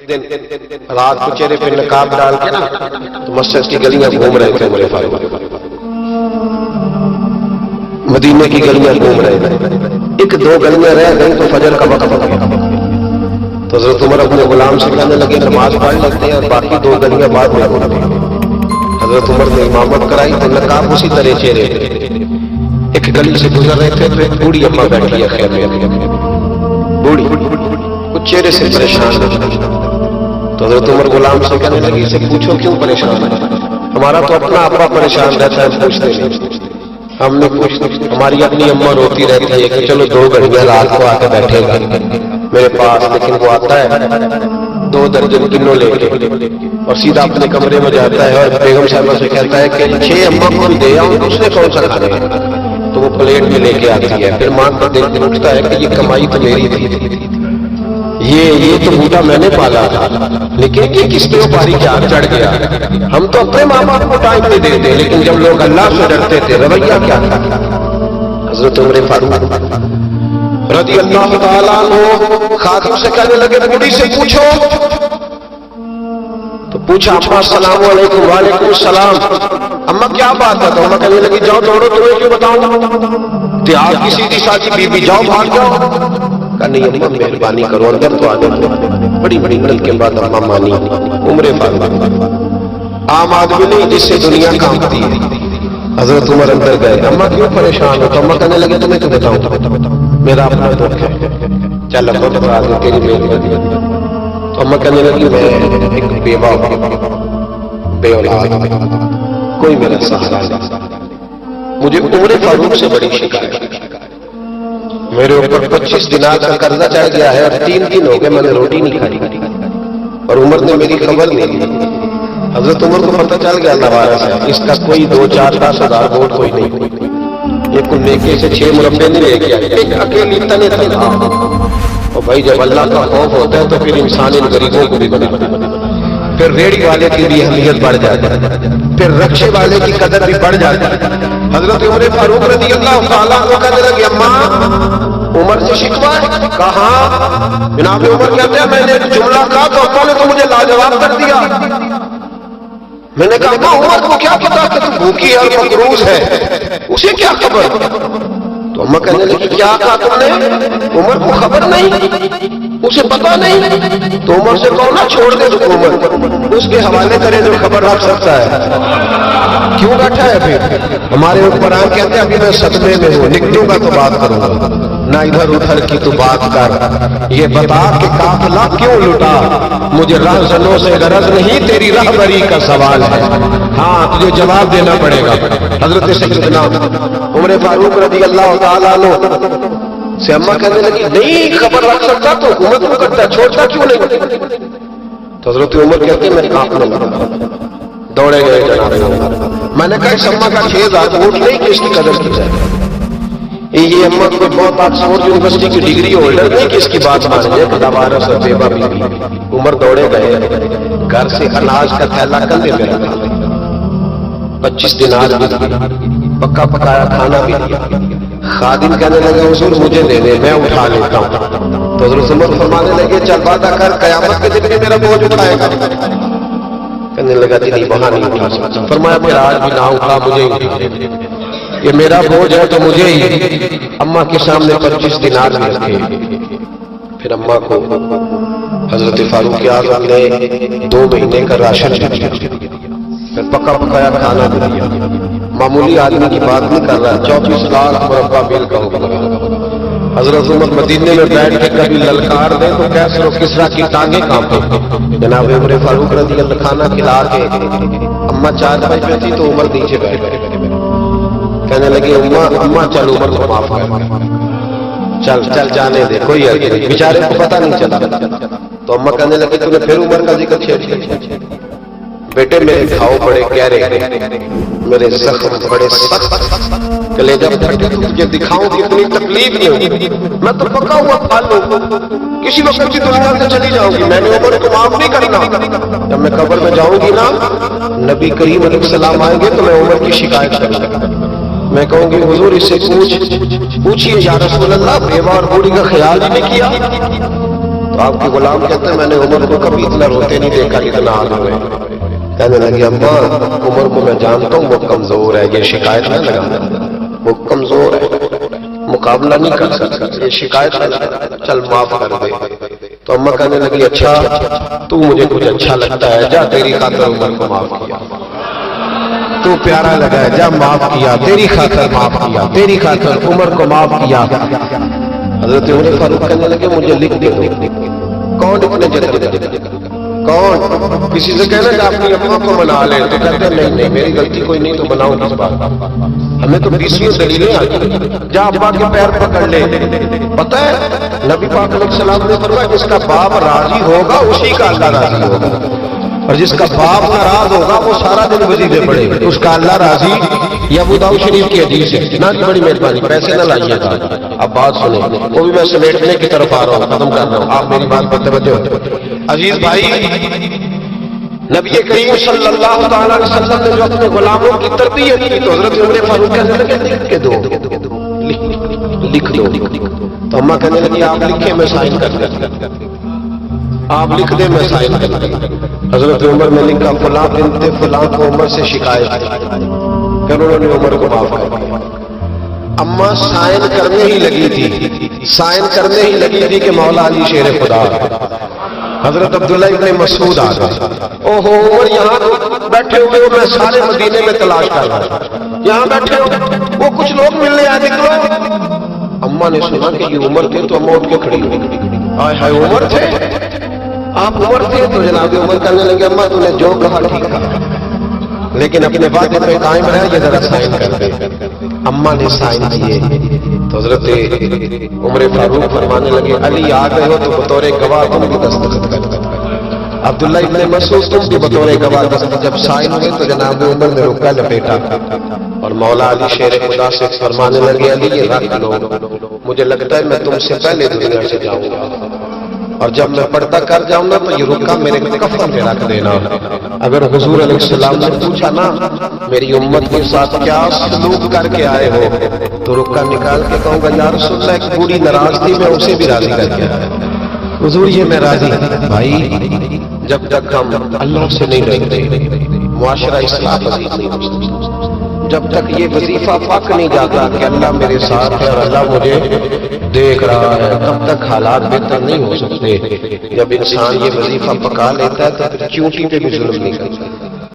دن رات کو چہرے پہ نقاب ڈال کے نا تو مسجد کی گلیاں گھوم رہے تھے عمر فاروق، مدینے کی گلیاں گھوم رہے تھے، ایک دو گلیاں رہ گئی تو فجر کا وقت ہو گیا تو حضرت عمر اپنے غلام سے کہنے لگے نماز پڑھ لیتے ہیں اور باقی دو گلیاں بعد میں ہو گئی۔ حضرت عمر نے امامت کرائی تو نقاب اسی طرح چہرے تھے، ایک گلی سے گزر رہے تھے تو ایک بوڑھی اماں بیٹھی ہے خیر میں، بوڑھی کچھ چہرے سے پریشان تو حضرت عمر غلام سے کہنے لگے اسے پوچھو کیوں پریشان ہے، ہمارا تو اپنا ابا پریشان رہتا ہے پوچھتے نہیں، ہم نے ہماری اپنی اماں روتی رہتی ہے کہ چلو دو گھڑیاں رات کو آ کے بیٹھے گا میرے پاس، لیکن وہ آتا ہے 2 درجن کنو لے کے اور سیدھا اپنے کمرے میں جاتا ہے اور بیگم صاحبہ سے کہتا ہے کہ 6 اماں کو دے آؤں دوسرے کون سا کھانے ہیں، تو وہ پلیٹ میں لے کے آتی ہے، پھر ماں کا دل اٹھتا ہے کہ یہ کمائی تو میری تھی، یہ تو بوٹا میں نے پالا تھا، لیکن یہ کس پہ پاری کیا چڑھ گیا، ہم تو اپنے ماں باپ کو ٹائم نہیں دیتے، لیکن جب لوگ اللہ سے ڈرتے تھے رویہ کیا تھا۔ حضرت عمر فاروق رضی اللہ تعالیٰ عنہ خادم سے کہنے لگے بوڑھی سے پوچھو، تو پوچھا اما السلام علیکم، وعلیکم السلام، اما کیا بات ہے، تو اما کہنے لگی جاؤ دوڑو تمہیں کیوں بتاؤں، تیار کی سیدھی سادھی بی بی جاؤ بھاگ جاؤ، کہا نہیں اما مہربانی کرو اندر تو آنے، بڑی بڑی نل کے بعد اما مانی۔ عمر فاروق عام آدمی نہیں جس سے دنیا کامتی ہے، حضرت عمر اندر گئے، اما کیوں پریشان ہو، تو اما کہنے لگے تمہیں کیوں بتاؤں، میرا اپنا دکھ ہے، چل اما بتا دے تیری مہربانی، تو اما کہنے لگی میں ایک بیوہ بے اولاد، کوئی میرا سہارا نہیں، مجھے عمر فاروق سے بڑی شکایت، میرے اوپر 25 دینار کا قرضہ چڑھ گیا ہے اور 3 دن ہو گئے میں نے روٹی نہیں کھائی، اور عمر نے میری خبر نہیں لی۔ حضرت عمر کو پتہ چل گیا نوارا سے اس کا کوئی 2-4-10 ہزار ووٹ کوئی نہیں، ایک نیکے سے 6 مربع نہیں لے گیا، ایک اکیلی تنے تنہا، اور بھائی جب اللہ کا خوف ہوتا ہے تو پھر انسان ان غریبوں کو بھی بناتا ہے، پھر ریڑھی والے کی بھی اہمیت بڑھ جاتی ہے، پھر رکشے والے کی قدر بھی بڑھ جاتی ہے۔ حضرت عمر فاروق رضی اللہ تعالیٰ عنہ کہنے لگے اماں عمر سے شکوا ہے، کہا جناب عمر کہتے ہیں میں نے ایک جملہ کہا تو ابا نے تو مجھے لاجواب کر دیا، میں نے کہا اماں عمر کو کیا پتا کہ تو بھوکی اور مقروض ہے، اسے کیا خبر، تو اماں کہنے لگی کیا کہا تم نے، عمر کو خبر نہیں، اسے پتا نہیں، تو عمر سے کہو نا چھوڑ دے حکومت، اس کے حوالے کرے جو خبر رکھ سکتا ہے، کیوں بیٹھا ہے پھر، ہمارے حکمران کہتے ہیں ابھی میں صدمے میں ہوں، نکلوں گا تو بات کروں گا، نہ ادھر ادھر کی تو بات کر، یہ بتا کہ قافلہ کیوں لٹا، مجھے راہزنوں سے غرض نہیں تیری رہبری کا سوال ہے، ہاں تجھے جواب دینا پڑے گا۔ حضرت سیدنا عمر فاروق رضی اللہ تعالیٰ عنہ سے اماں کہنے لگی نہیں خبر رکھ سکتا تو حکومت کیوں کرتا ہے، چھوڑتا کیوں نہیں، تو حضرت عمر کہتے ہیں میں کانپنے لگا، دوڑے گئے جناب عمر، میں نے کہا اس اماں کا 6,000 ووٹ نہیں کہ اس کی قدر کی جائے، یہ اماں کوئی بہت آکسفورڈ یونیورسٹی کی ڈگری ہولڈر نہیں کہ اس کی بات مان جائے، خداوار سے بیوہ بھی۔ عمر دوڑے گئے، گھر سے اناج کا تھیلا کندھے پہ رکھا، 25 دینار پکا پکایا کھانا بھی دیا، خادم کہنے لگے حضور مجھے دے دے میں اٹھا لیتا ہوں، تو حضرت عمر فرمانے لگے چل وعدہ کر قیامت کے دن میرا بوجھ اٹھائے گا، کہنے لگا جی نہیں وہاں نہیں اٹھا سکتا، فرمایا پھر آج بھی نہ اٹھا مجھے ہی اٹھا دے، یہ میرا بوجھ ہے تو مجھے ہی، اماں کے سامنے 25 دینار بھی رکھے، پھر اماں کو حضرت فاروق اعظم نے 2 مہینے کا راشن دیا، پھر پکا پکایا کھانا بھی دیا، معمولی آدمی کی بات نہیں کر رہا، 34 لاکھ مربع میل کا حکم لگا۔ حضرت عمر مدینے میں بیٹھ کے کبھی للکار دے تو کیسر و کسریٰ کی ٹانگیں کانپے، جناب عمر فاروق رضی اللہ کھانا کھلا کے اماں چارپائی پہ تھی تو عمر نیچے بیٹھ گئے، کہنے لگے اماں چل عمر کو معاف کر، چل جانے دے کوئی حرج نہیں، بیچارے کو پتہ نہیں چلا، تو اماں کہنے لگے تو نے پھر عمر کا ذکر چھیڑ دیا، بیٹے میرے گھاؤ بڑے گہرے، میرے زخم بڑے سخت، کلیجہ پھٹے تو تجھے دکھاؤں کہ اتنی تکلیف نہیں ہوگی، میں تو پکا ہوا پھل ہوں، کسی وقت کی دنیا سے چلی جاؤں گی، میں نے عمر کو معاف نہیں کرنا، جب میں قبر میں جاؤں گی نا نبی کریم علیہ السلام آئیں گے تو میں عمر کی شکایت کروں گا، میں کہوں گی حضور اس سے پوچھئے یا رسول اللہ بیوہ اور بوڑھی کا خیال ہی نہیں کیا، تو آپ کے غلام کہتے ہیں میں نے عمر کو کبھی اتنا روتے نہیں دیکھا جتنا آج ہوئے. کہنے لگی اماں عمر کو میں جانتا ہوں وہ کمزور ہے، یہ شکایت نہ لگا، وہ کمزور ہے، مقابلہ نہیں کر سکتا، یہ شکایت نہ لگا، چل معاف کر دے. تو اماں کہنے لگی اچھا تو مجھے کچھ اچھا لگتا ہے، جا تیری خاطر عمر کو معاف کیا، تو پیارا لگا ہے، جا معاف کیا، تیری خاطر معاف کیا، تیری خاطر عمر کو معاف کیا. حضرت عمر فاروق کہنے لگے مجھے لکھ دے دو. کون اتنے جلدی؟ کون؟ کسی سے کہنا کہ اپنی اماں کو منا لے تو کہتے ہیں نہیں نہیں میری غلطی کوئی نہیں تو مناؤ کس بات. ہمیں تو 20 دلیلیں آ گئی. جا ابا کے پیر پکڑ لے. پتہ ہے نبی پاک علیہ السلام نے فرمایا جس کا باپ راضی ہوگا اسی کا اللہ راضی ہوگا، اور جس کا باپ ناراض ہوگا وہ سارا دن وظیفے پڑے گا، اس کا اللہ راضی. یہ ابو داؤد شریف کی حدیث ہے. نا بڑی مہربانی پیسے نہ لائیے گا. اب بات سنیں، وہ بھی میں سمیٹنے کی طرف آ رہا ہوں، ختم کر رہا ہوں، آپ میری بات پر توجہ ہو. عزیز بھائی، نبی کریم صلی اللہ تعالی علیہ وسلم نے جو اپنے غلاموں کی تربیت کی تو حضرت عمر فاروق کہنے لگے لکھ کے دو، لکھ دو. تو اماں کہنے لگی آپ لکھیں میں سائن کر دیں، آپ لکھ دیں میں سائن کر دیں. حضرت عمر نے لکھا فلاں بنت فلاں کو عمر سے شکایت ہے، پھر انہوں نے عمر کو معاف کر دیا. اماں سائن کرنے ہی لگی تھی، سائن کرنے ہی لگی تھی کہ مولا علی شیر خدا. حضرت عبداللہ ابن مسعود آ گئے. اوہو عمر یہاں بیٹھے ہوئے ہو، میں سارے مدینے میں تلاش کر رہا ہوں، یہاں بیٹھے ہو، وہ کچھ لوگ ملنے آئے، نکلو. اماں نے سنا کہ یہ عمر تھے تو اماں اٹھ کے کھڑی ہوئی. آئے ہائے عمر تھے، آپ عمر تھے؟ تو جناب عمر کرنے لگے اماں تو نے جو کہا ٹھیک کہا، لیکن اپنے وعدے پہ قائم رہا، یہ ذرا سائن کر دے. اماں نے سائن کیے تو حضرت عمر فاروق فرمانے لگے علی آ گئے ہو تو بطور گواہ تم بھی دستخط کر. عبداللہ ابن مسعود تم بھی بطور گواہ دستخط. جب سائن ہوئے تو جناب عمر نے رکا لپیٹا اور مولا علی شیر خدا سے فرمانے لگے علی یہ رکھ لو، مجھے لگتا ہے میں تم سے پہلے دنیا سے جاؤں گا، اور جب میں پردہ کر جاؤں گا تو یہ رکا میرے کفن پہ رکھ دینا. اگر حضور علیہ السلام نے پوچھا نا میری امت کے ساتھ کیا سلوک کر کے آئے ہو تو رکا نکال کے کہوں گا یا رسول اللہ ایک بوڑھی ناراض تھی میں اسے بھی راضی کر کے آیا. حضور یہ میں راضی. بھائی جب تک ہم اللہ سے نہیں ڈرتے معاشرہ اصلاح پذیر نہیں ہو سکتا. جب تک یہ وظیفہ پک نہیں جاتا کہ اللہ میرے ساتھ ہے اور اللہ مجھے دیکھ رہا ہے تب تک حالات بہتر نہیں ہو سکتے. جب انسان یہ وظیفہ پکا لیتا ہے تو پھر چونٹی پہ بھی ظلم نہیں کرتا.